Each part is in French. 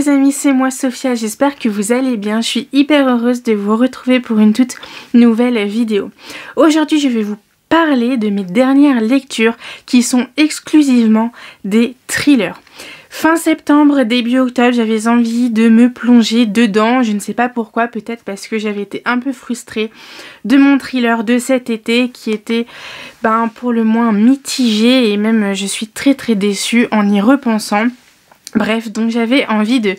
les amis, c'est moi Sophia, j'espère que vous allez bien. Je suis hyper heureuse de vous retrouver pour une toute nouvelle vidéo. Aujourd'hui, je vais vous parler de mes dernières lectures qui sont exclusivement des thrillers. Fin septembre, début octobre, j'avais envie de me plonger dedans. Je ne sais pas pourquoi, peut-être parce que j'avais été un peu frustrée de mon thriller de cet été qui était pour le moins mitigé et même je suis très déçue en y repensant. Bref, donc j'avais envie de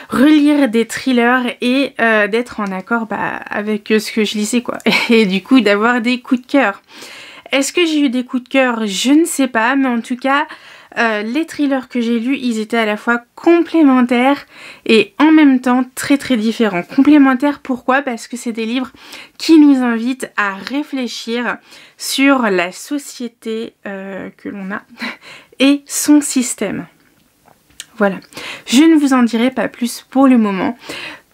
relire des thrillers et d'être en accord avec ce que je lisais quoi. Et du coup d'avoir des coups de cœur. Est-ce que j'ai eu des coups de cœur? Je ne sais pas, mais en tout cas les thrillers que j'ai lus, ils étaient à la fois complémentaires et en même temps très différents. Complémentaires pourquoi? Parce que c'est des livres qui nous invitent à réfléchir sur la société que l'on a et son système. Voilà, je ne vous en dirai pas plus pour le moment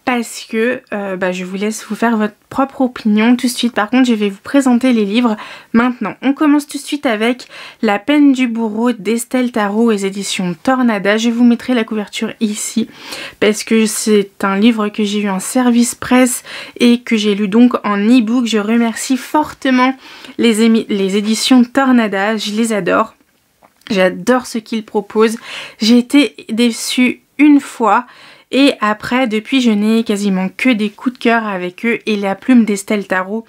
parce que je vous laisse vous faire votre propre opinion tout de suite. Par contre, je vais vous présenter les livres maintenant. On commence tout de suite avec La peine du bourreau d'Estelle Tarot et éditions Tornada. Je vous mettrai la couverture ici parce que c'est un livre que j'ai eu en service presse et que j'ai lu donc en e-book. Je remercie fortement les éditions Tornada, je les adore. J'adore ce qu'ils proposent. J'ai été déçue une fois et après, depuis, je n'ai quasiment que des coups de cœur avec eux. Et la plume d'Estelle Tarot,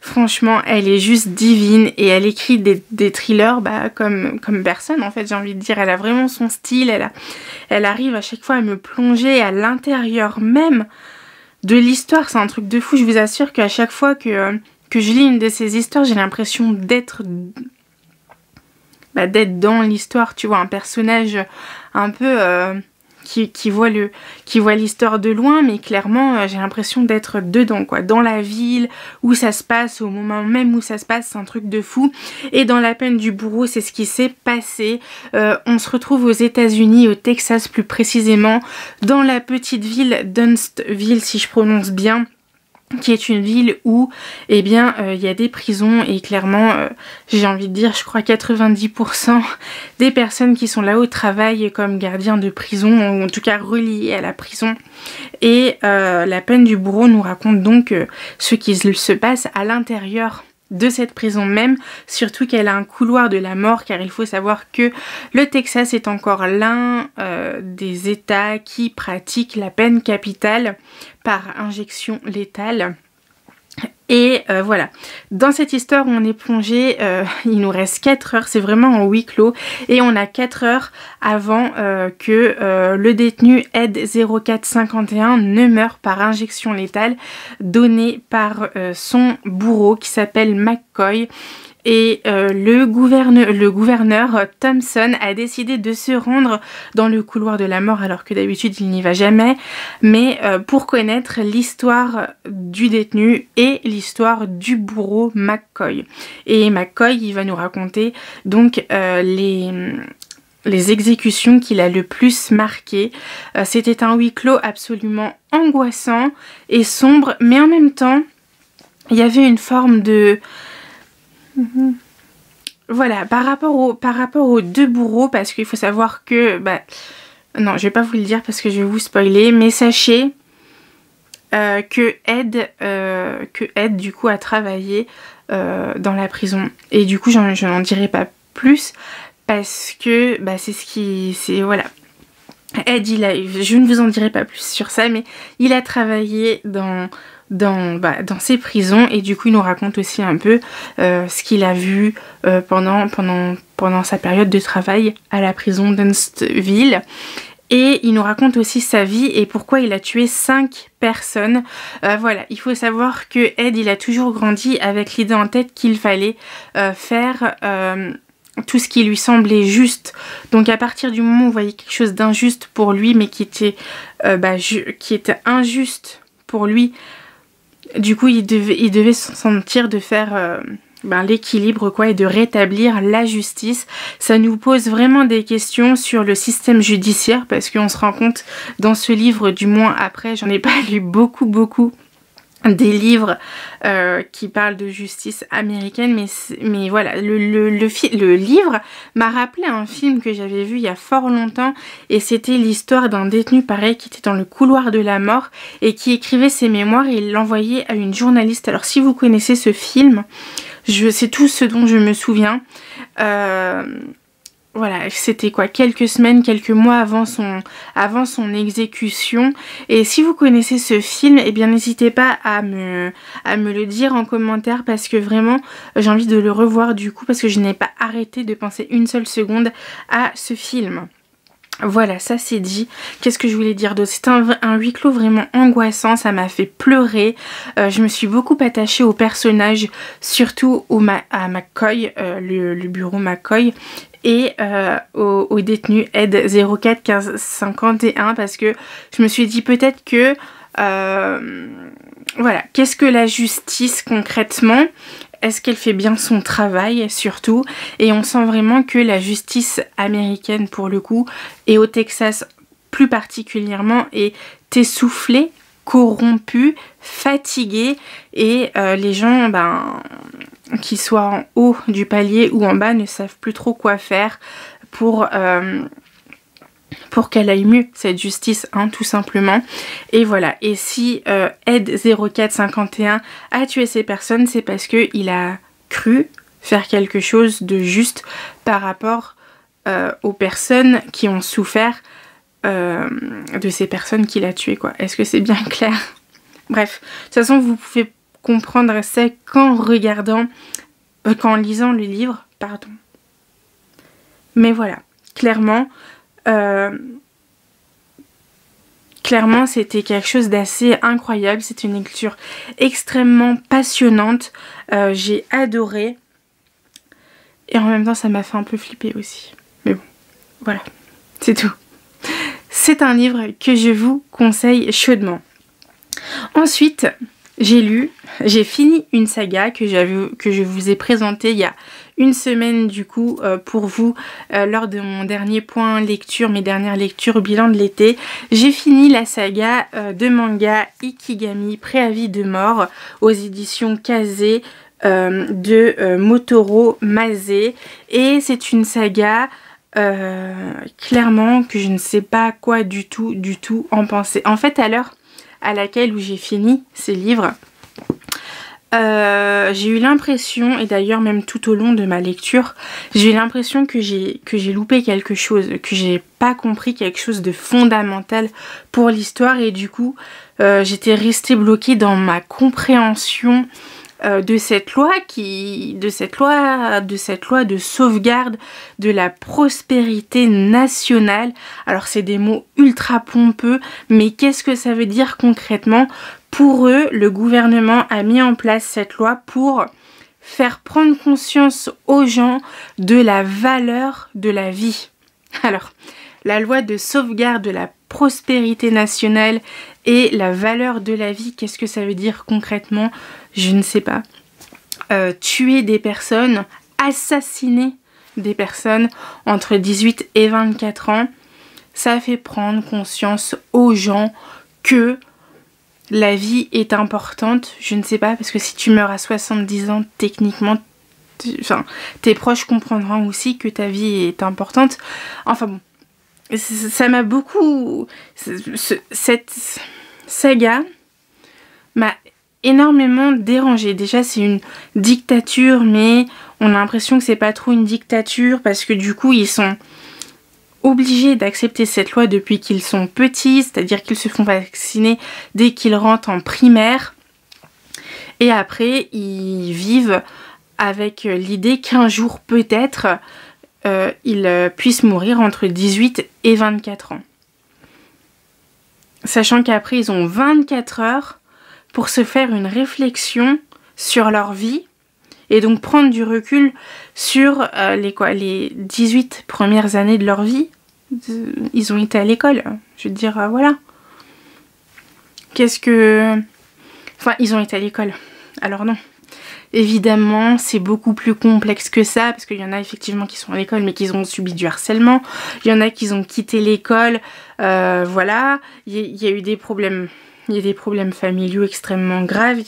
franchement, elle est juste divine et elle écrit des thrillers comme personne en fait, j'ai envie de dire. Elle a vraiment son style, elle arrive à chaque fois à me plonger à l'intérieur même de l'histoire. C'est un truc de fou, je vous assure qu'à chaque fois que je lis une de ces histoires, j'ai l'impression d'être dans l'histoire, tu vois, un personnage un peu qui voit l'histoire de loin, mais clairement j'ai l'impression d'être dedans quoi, dans la ville où ça se passe, au moment même où ça se passe, c'est un truc de fou. Et dans La peine du bourreau, c'est ce qui s'est passé. On se retrouve aux États-Unis, au Texas plus précisément, dans la petite ville d'Huntsville, si je prononce bien, qui est une ville où il y a des prisons et clairement j'ai envie de dire, je crois 90% des personnes qui sont là-haut travaillent comme gardiens de prison ou en tout cas reliés à la prison. Et La peine du bourreau nous raconte donc ce qui se passe à l'intérieur de cette prison même, surtout qu'elle a un couloir de la mort, car il faut savoir que le Texas est encore l'un des États qui pratiquent la peine capitale par injection létale. Et voilà, dans cette histoire on est plongé, il nous reste 4 heures, c'est vraiment en huis clos, et on a 4 heures avant que le détenu Ed 0451 ne meure par injection létale donnée par son bourreau qui s'appelle McCoy. Et le gouverneur Thompson a décidé de se rendre dans le couloir de la mort alors que d'habitude il n'y va jamais, mais pour connaître l'histoire du détenu et l'histoire du bourreau McCoy. Et McCoy, il va nous raconter donc les exécutions qu'il a le plus marquées. C'était un huis clos absolument angoissant et sombre, mais en même temps il y avait une forme de... Voilà, par rapport aux deux bourreaux, parce qu'il faut savoir que... non, je vais pas vous le dire parce que je vais vous spoiler, mais sachez que Ed du coup a travaillé dans la prison. Et du coup, je n'en dirai pas plus parce que c'est ce qui... Voilà. Ed, je ne vous en dirai pas plus sur ça, mais il a travaillé dans ces prisons et du coup il nous raconte aussi un peu ce qu'il a vu pendant sa période de travail à la prison d'Huntsville. Et il nous raconte aussi sa vie et pourquoi il a tué 5 personnes. Voilà, il faut savoir que Ed, il a toujours grandi avec l'idée en tête qu'il fallait faire tout ce qui lui semblait juste. Donc à partir du moment où on voyait quelque chose d'injuste pour lui, mais qui était injuste pour lui, du coup il devait se sentir de faire l'équilibre quoi, et de rétablir la justice. Ça nous pose vraiment des questions sur le système judiciaire parce qu'on se rend compte dans ce livre, du moins après, j'en ai pas lu beaucoup des livres qui parlent de justice américaine, mais voilà, le livre m'a rappelé un film que j'avais vu il y a fort longtemps, et c'était l'histoire d'un détenu pareil qui était dans le couloir de la mort et qui écrivait ses mémoires et il l'envoyait à une journaliste. Alors si vous connaissez ce film, c'est tout ce dont je me souviens. Voilà, c'était quoi, quelques semaines, quelques mois avant son exécution. Et si vous connaissez ce film, eh bien n'hésitez pas à me le dire en commentaire, parce que vraiment j'ai envie de le revoir du coup, parce que je n'ai pas arrêté de penser une seule seconde à ce film. Voilà, ça c'est dit. Qu'est-ce que je voulais dire d'autre? C'est un huis clos vraiment angoissant, ça m'a fait pleurer. Je me suis beaucoup attachée au personnage, surtout à McCoy, le bureau McCoy, et au détenu Ed 041551, parce que je me suis dit peut-être que... voilà, qu'est-ce que la justice concrètement? Est-ce qu'elle fait bien son travail surtout? Et on sent vraiment que la justice américaine pour le coup, et au Texas plus particulièrement, est essoufflée, corrompue, fatiguée, et les gens, qui soient en haut du palier ou en bas, ne savent plus trop quoi faire pour qu'elle aille mieux, cette justice, hein, tout simplement. Et voilà, et si Ed 0451 a tué ces personnes, c'est parce qu'il a cru faire quelque chose de juste par rapport aux personnes qui ont souffert de ces personnes qu'il a tuées, quoi. Est-ce que c'est bien clair? Bref, de toute façon, vous pouvez comprendre ça qu'en lisant le livre, pardon. Mais voilà, clairement... clairement c'était quelque chose d'assez incroyable, c'est une lecture extrêmement passionnante, j'ai adoré, et en même temps ça m'a fait un peu flipper aussi, mais bon, voilà, c'est tout. C'est un livre que je vous conseille chaudement. Ensuite, j'ai fini une saga que je vous ai présentée il y a une semaine du coup pour vous lors de mon dernier point lecture, mes dernières lectures au bilan de l'été. J'ai fini la saga de manga Ikigami, Préavis de mort aux éditions Kazé de Motoro Mase, et c'est une saga clairement que je ne sais pas quoi du tout en penser. En fait, à l'heure à laquelle où j'ai fini ces livres, j'ai eu l'impression, et d'ailleurs même tout au long de ma lecture, j'ai eu l'impression que j'ai loupé quelque chose, que j'ai pas compris quelque chose de fondamental pour l'histoire, et du coup j'étais restée bloquée dans ma compréhension de cette loi de sauvegarde de la prospérité nationale. Alors c'est des mots ultra pompeux, mais qu'est-ce que ça veut dire concrètement? Pour eux, le gouvernement a mis en place cette loi pour faire prendre conscience aux gens de la valeur de la vie. Alors, la loi de sauvegarde de la prospérité nationale et la valeur de la vie, qu'est-ce que ça veut dire concrètement? Je ne sais pas. Tuer des personnes, assassiner des personnes entre 18 et 24 ans, ça fait prendre conscience aux gens que la vie est importante. Je ne sais pas, parce que si tu meurs à 70 ans, techniquement, tes proches comprendront aussi que ta vie est importante. Enfin bon, ça m'a beaucoup... Cette saga m'a énormément dérangée. Déjà, c'est une dictature, mais on a l'impression que c'est pas trop une dictature, parce que du coup, ils sont obligés d'accepter cette loi depuis qu'ils sont petits, c'est-à-dire qu'ils se font vacciner dès qu'ils rentrent en primaire, et après ils vivent avec l'idée qu'un jour peut-être ils puissent mourir entre 18 et 24 ans, sachant qu'après ils ont 24 heures pour se faire une réflexion sur leur vie, et donc prendre du recul sur les 18 premières années de leur vie. Ils ont été à l'école, je veux dire, voilà. Qu'est-ce que... Enfin, ils ont été à l'école. Alors non. Évidemment, c'est beaucoup plus complexe que ça, parce qu'il y en a effectivement qui sont à l'école, mais qui ont subi du harcèlement. Il y en a qui ont quitté l'école, voilà. Il y a eu des problèmes il y a des problèmes familiaux extrêmement graves.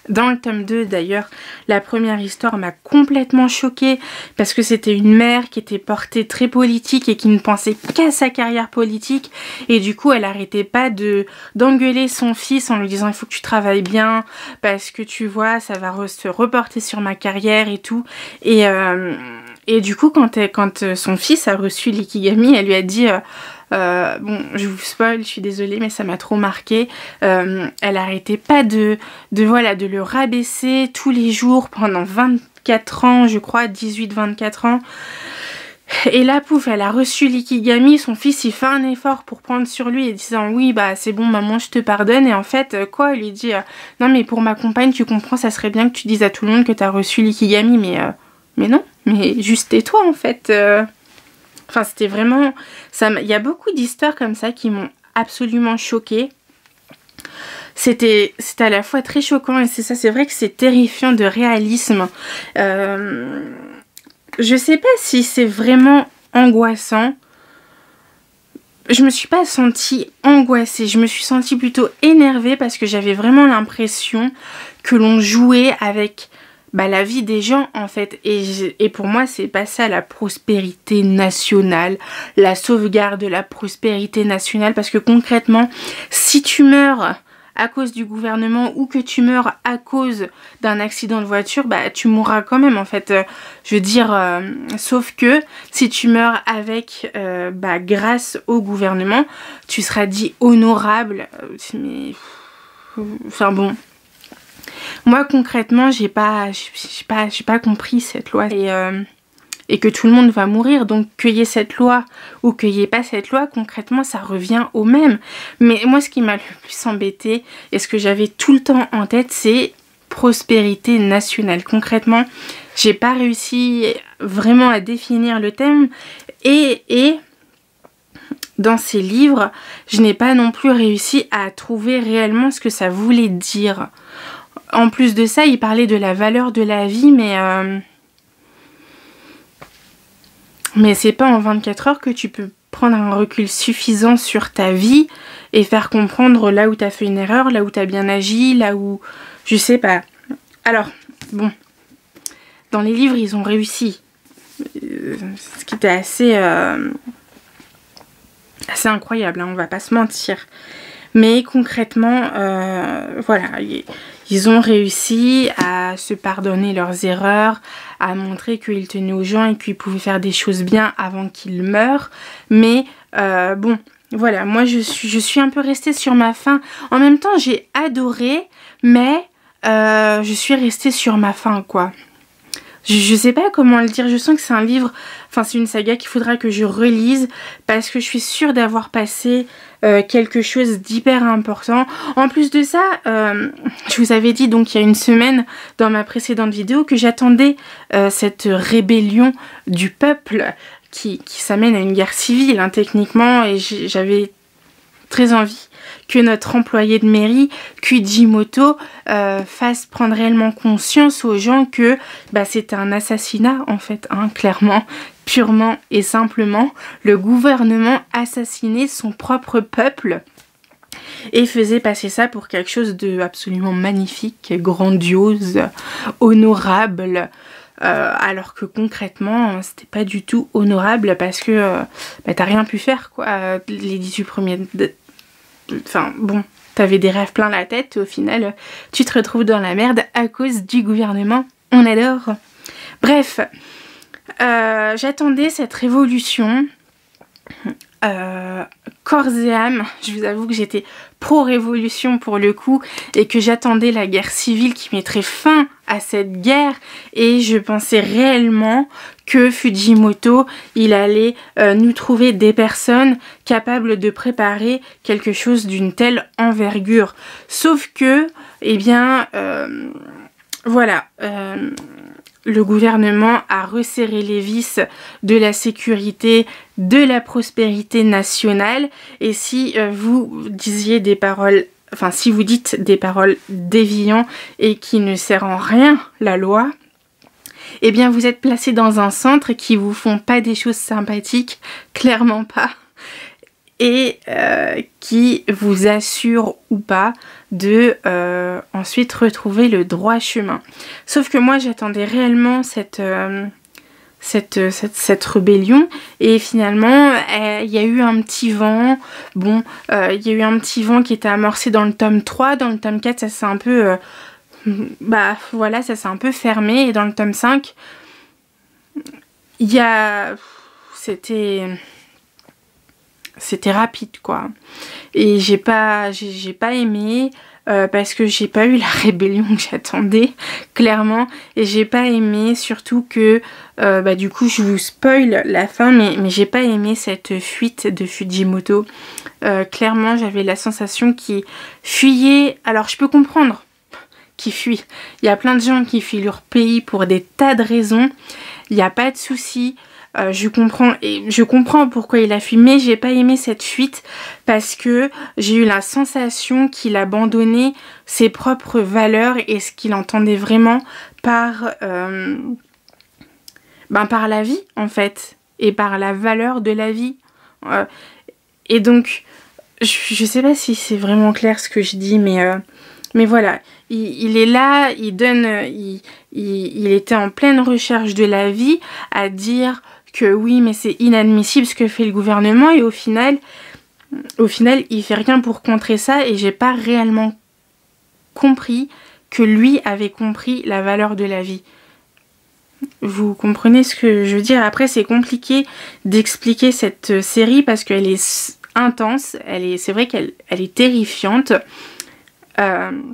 Dans le tome 2 d'ailleurs, la première histoire m'a complètement choquée parce que c'était une mère qui était portée très politique et qui ne pensait qu'à sa carrière politique, et du coup elle arrêtait pas d'engueuler son fils en lui disant il faut que tu travailles bien parce que tu vois ça va se reporter sur ma carrière et tout, et du coup quand son fils a reçu l'Ikigami, elle lui a dit bon, je vous spoil, je suis désolée, mais ça m'a trop marqué. Elle arrêtait pas de le rabaisser tous les jours pendant 24 ans, je crois, 18-24 ans. Et là, pouf, elle a reçu l'Ikigami, son fils, il fait un effort pour prendre sur lui et disant oui, bah c'est bon, maman, je te pardonne. Et en fait, quoi, elle lui dit non, mais pour ma compagne, tu comprends, ça serait bien que tu dises à tout le monde que t'as reçu l'Ikigami, mais non, mais juste tais-toi en fait. Enfin, c'était vraiment... Il y a beaucoup d'histoires comme ça qui m'ont absolument choquée. C'était à la fois très choquant et c'est vrai que c'est terrifiant de réalisme. Je sais pas si c'est vraiment angoissant. Je me suis pas sentie angoissée. Je me suis sentie plutôt énervée parce que j'avais vraiment l'impression que l'on jouait avec... la vie des gens en fait, et pour moi c'est pas ça la prospérité nationale, la sauvegarde de la prospérité nationale, parce que concrètement si tu meurs à cause du gouvernement ou que tu meurs à cause d'un accident de voiture, tu mourras quand même en fait, je veux dire, sauf que si tu meurs avec grâce au gouvernement, tu seras dit honorable, mais enfin bon. Moi concrètement j'ai pas compris cette loi et que tout le monde va mourir, donc qu'il y ait cette loi ou qu'il n'y ait pas cette loi, concrètement ça revient au même. Mais moi ce qui m'a le plus embêté et ce que j'avais tout le temps en tête, c'est prospérité nationale. Concrètement j'ai pas réussi vraiment à définir le thème, et dans ces livres je n'ai pas non plus réussi à trouver réellement ce que ça voulait dire. En plus de ça, il parlait de la valeur de la vie, mais c'est pas en 24 heures que tu peux prendre un recul suffisant sur ta vie et faire comprendre là où t'as fait une erreur, là où t'as bien agi, là où... Je sais pas. Alors, bon, dans les livres, ils ont réussi. Ce qui était assez incroyable, hein, on va pas se mentir. Mais concrètement, voilà, ils ont réussi à se pardonner leurs erreurs, à montrer qu'ils tenaient aux gens et qu'ils pouvaient faire des choses bien avant qu'ils meurent. Mais bon, voilà, moi je suis un peu restée sur ma faim. En même temps, j'ai adoré, mais je suis restée sur ma faim, quoi. Je sais pas comment le dire, je sens que c'est un livre, enfin c'est une saga qu'il faudra que je relise parce que je suis sûre d'avoir passé quelque chose d'hyper important. En plus de ça, je vous avais dit donc il y a une semaine dans ma précédente vidéo que j'attendais cette rébellion du peuple qui s'amène à une guerre civile, hein, techniquement, et j'avais très envie que notre employé de mairie, Kujimoto, fasse prendre réellement conscience aux gens que c'est un assassinat en fait, hein, clairement, purement et simplement. Le gouvernement assassinait son propre peuple et faisait passer ça pour quelque chose de absolument magnifique, grandiose, honorable. Alors que concrètement c'était pas du tout honorable parce que t'as rien pu faire, quoi. Les 18 premiers... Enfin bon, t'avais des rêves plein la tête, au final tu te retrouves dans la merde à cause du gouvernement. On adore. Bref, j'attendais cette révolution corps et âme. Je vous avoue que j'étais pro-révolution pour le coup et que j'attendais la guerre civile qui mettrait fin à cette guerre, et je pensais réellement que Fujimoto, il allait nous trouver des personnes capables de préparer quelque chose d'une telle envergure. Sauf que, eh bien, voilà, le gouvernement a resserré les vis de la sécurité, de la prospérité nationale, et si vous disiez des paroles, enfin si vous dites des paroles déviantes et qui ne servent en rien la loi, eh bien vous êtes placé dans un centre qui vous font pas des choses sympathiques, clairement pas. et qui vous assure ou pas de ensuite retrouver le droit chemin. Sauf que moi j'attendais réellement cette rébellion, et finalement il y a eu un petit vent. Bon, il y a eu un petit vent qui était amorcé dans le tome 3, dans le tome 4 ça s'est un peu bah voilà, ça s'est un peu fermé, et dans le tome 5 il y a c'était rapide quoi, et j'ai pas aimé parce que j'ai pas eu la rébellion que j'attendais clairement, et j'ai pas aimé surtout que bah du coup je vous spoil la fin, mais j'ai pas aimé cette fuite de Fujimoto. Clairement j'avais la sensation qu'il fuyait. Alors je peux comprendre qu'il fuit, il y a plein de gens qui fuient leur pays pour des tas de raisons, il n'y a pas de souci. Je comprends pourquoi il a fui, mais j'ai pas aimé cette fuite parce que j'ai eu la sensation qu'il abandonnait ses propres valeurs et ce qu'il entendait vraiment par la vie en fait, et par la valeur de la vie. Et donc, je sais pas si c'est vraiment clair ce que je dis, mais voilà, il est là, il était en pleine recherche de la vie, à dire que oui, mais c'est inadmissible ce que fait le gouvernement, et au final, il fait rien pour contrer ça, et j'ai pas réellement compris que lui avait compris la valeur de la vie. Vous comprenez ce que je veux dire? Après, c'est compliqué d'expliquer cette série parce qu'elle est intense, c'est vrai qu'elle est terrifiante. Elle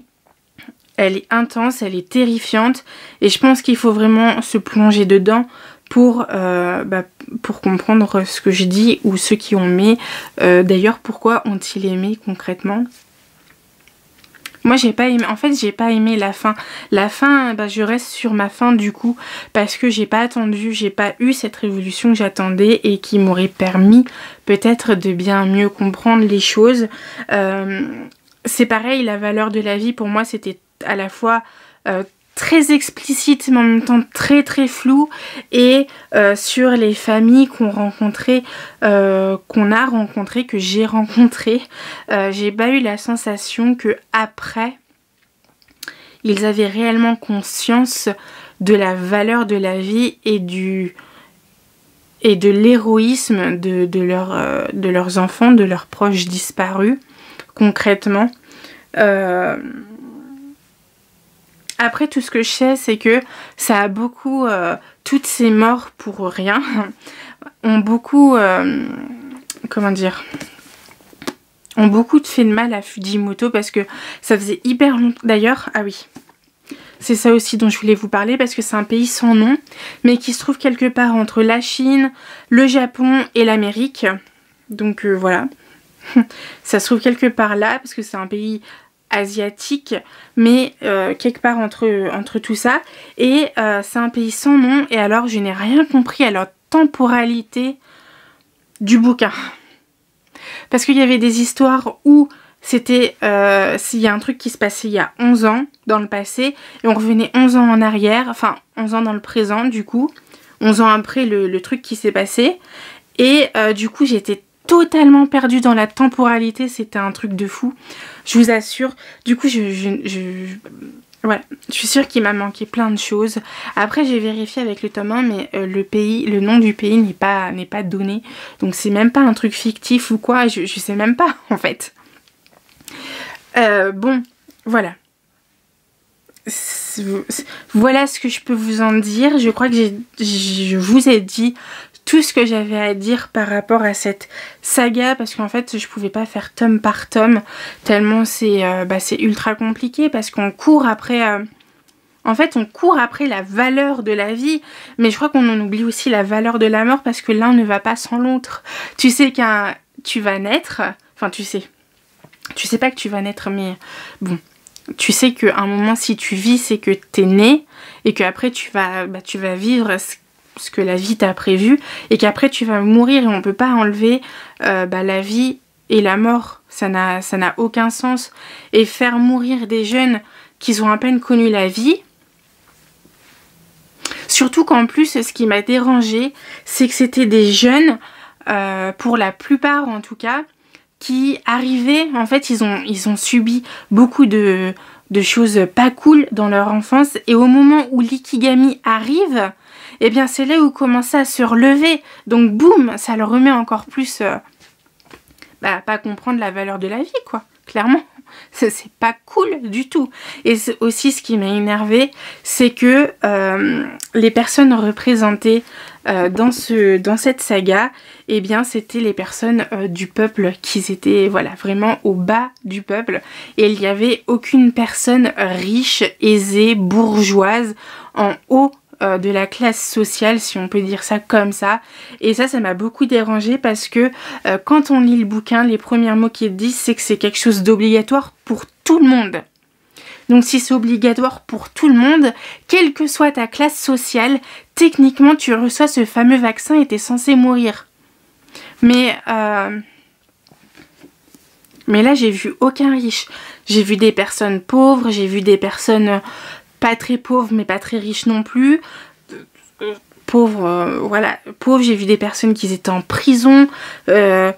est intense, elle est terrifiante, et je pense qu'il faut vraiment se plonger dedans pour comprendre ce que je dis, ou ceux qui ont aimé. D'ailleurs, pourquoi ont-ils aimé concrètement? Moi j'ai pas aimé, en fait j'ai pas aimé la fin. La fin, je reste sur ma fin du coup, parce que j'ai pas attendu, j'ai pas eu cette révolution que j'attendais et qui m'aurait permis peut-être de bien mieux comprendre les choses. C'est pareil, la valeur de la vie pour moi c'était à la fois très explicite mais en même temps très très flou, et sur les familles qu'on rencontrait, que j'ai rencontrées, j'ai pas eu la sensation que après ils avaient réellement conscience de la valeur de la vie et de l'héroïsme de leurs enfants, de leurs proches disparus concrètement. Après, tout ce que je sais, c'est que ça a beaucoup... toutes ces morts pour rien ont beaucoup... comment dire, ont beaucoup fait de mal à Fujimoto, parce que ça faisait hyper longtemps... D'ailleurs, ah oui, c'est ça aussi dont je voulais vous parler, parce que c'est un pays sans nom, mais qui se trouve quelque part entre la Chine, le Japon et l'Amérique. Donc voilà, ça se trouve quelque part là, parce que c'est un pays asiatique, mais quelque part entre tout ça, et c'est un pays sans nom. Et alors je n'ai rien compris à la temporalité du bouquin, parce qu'il y avait des histoires où c'était s'il y a un truc qui se passait il y a 11 ans dans le passé, et on revenait 11 ans en arrière, enfin 11 ans dans le présent, du coup 11 ans après le truc qui s'est passé, et du coup j'étais totalement perdue dans la temporalité. C'était un truc de fou, je vous assure. Du coup voilà, je suis sûre qu'il m'a manqué plein de choses. Après j'ai vérifié avec le tome 1, mais le nom du pays n'est pas donné, donc c'est même pas un truc fictif ou quoi, je sais même pas en fait. Bon, voilà. Voilà ce que je peux vous en dire. Je crois que je vous ai dit tout ce que j'avais à dire par rapport à cette saga, parce qu'en fait je pouvais pas faire tome par tome tellement c'est ultra compliqué, parce qu'on court après en fait on court après la valeur de la vie, mais je crois qu'on en oublie aussi la valeur de la mort, parce que l'un ne va pas sans l'autre. Tu sais tu vas naître, enfin tu sais pas que tu vas naître, mais bon, tu sais qu'à un moment si tu vis c'est que t'es né, et qu'après tu vas vivre ce que la vie t'a prévu, et qu'après tu vas mourir, et on peut pas enlever la vie et la mort, ça n'a aucun sens. Et faire mourir des jeunes qui ont à peine connu la vie, surtout qu'en plus ce qui m'a dérangé, c'est que c'était des jeunes, pour la plupart en tout cas, qui arrivaient, en fait ils ont subi beaucoup de choses pas cool dans leur enfance, et au moment où l'ikigami arrive, eh bien c'est là où commençaient à se relever, donc boum, ça leur remet encore plus pas comprendre la valeur de la vie, quoi, clairement. C'est pas cool du tout. Et aussi ce qui m'a énervée, c'est que les personnes représentées dans cette saga, eh bien c'était les personnes du peuple qui étaient voilà, vraiment au bas du peuple, et il n'y avait aucune personne riche, aisée, bourgeoise en haut de la classe sociale, si on peut dire ça comme ça. Et ça m'a beaucoup dérangée, parce que quand on lit le bouquin, les premiers mots qu'ils disent, c'est que c'est quelque chose d'obligatoire pour tout le monde. Donc si c'est obligatoire pour tout le monde, quelle que soit ta classe sociale, techniquement tu reçois ce fameux vaccin et t'es censé mourir. Mais là j'ai vu aucun riche. J'ai vu des personnes pauvres, j'ai vu des personnes pas très pauvres mais pas très riches non plus. Pauvres, voilà, pauvres, j'ai vu des personnes qui étaient en prison. Et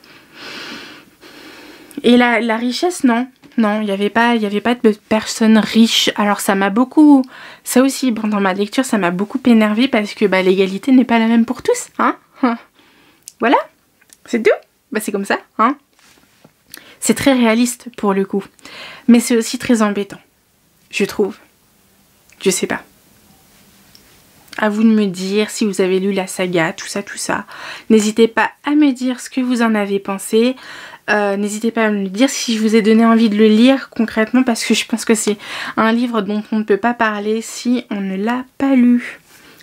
la richesse, non. Non, il n'y avait pas de personnes riches. Alors ça m'a beaucoup... Ça aussi, bon, dans ma lecture, ça m'a beaucoup énervée, parce que l'égalité n'est pas la même pour tous. Hein. Voilà, c'est tout. C'est comme ça. Hein. C'est très réaliste pour le coup. Mais c'est aussi très embêtant, je trouve. Je sais pas. À vous de me dire si vous avez lu la saga, tout ça. N'hésitez pas à me dire ce que vous en avez pensé. N'hésitez pas à me dire si je vous ai donné envie de le lire concrètement, parce que je pense que c'est un livre dont on ne peut pas parler si on ne l'a pas lu.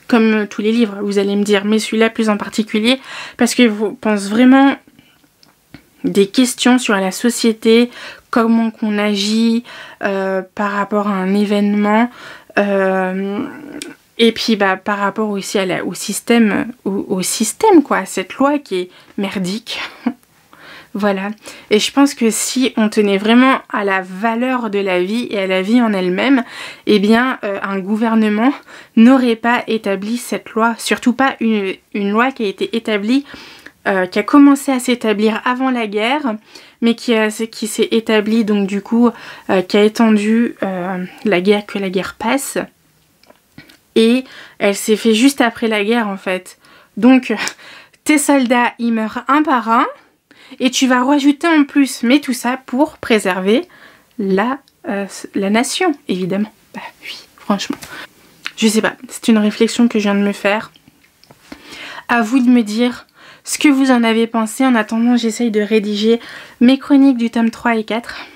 Comme tous les livres, vous allez me dire, mais celui-là plus en particulier, parce que vous pensez vraiment des questions sur la société, comment qu'on agit par rapport à un événement, et puis par rapport aussi au système quoi, à cette loi qui est merdique. Voilà, et je pense que si on tenait vraiment à la valeur de la vie et à la vie en elle-même, eh bien un gouvernement n'aurait pas établi cette loi, surtout pas une loi qui a été établie, qui a commencé à s'établir avant la guerre, mais qui s'est établie donc du coup, qui a étendu que la guerre passe, et elle s'est fait juste après la guerre en fait. Donc tes soldats ils meurent un par un, et tu vas rajouter en plus, mais tout ça pour préserver la nation, évidemment. Oui, franchement. Je sais pas, c'est une réflexion que je viens de me faire. À vous de me dire ce que vous en avez pensé. En attendant, j'essaye de rédiger mes chroniques du tome 3 et 4.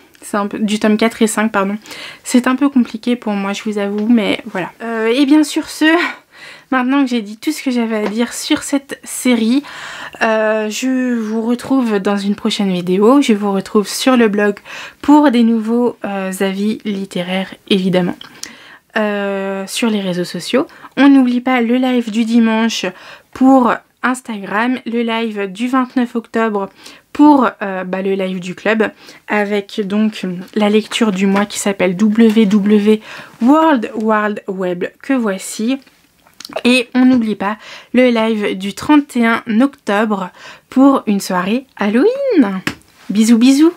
Du tome 4 et 5, pardon. C'est un peu compliqué pour moi, je vous avoue, mais voilà. Et bien sur ce... Maintenant que j'ai dit tout ce que j'avais à dire sur cette série, je vous retrouve dans une prochaine vidéo. Je vous retrouve sur le blog pour des nouveaux avis littéraires, évidemment. Sur les réseaux sociaux. On n'oublie pas le live du dimanche pour Instagram, le live du 29 octobre pour le live du club, avec donc la lecture du mois qui s'appelle WW World Wide Web, que voici. Et on n'oublie pas le live du 31 octobre pour une soirée Halloween. Bisous bisous.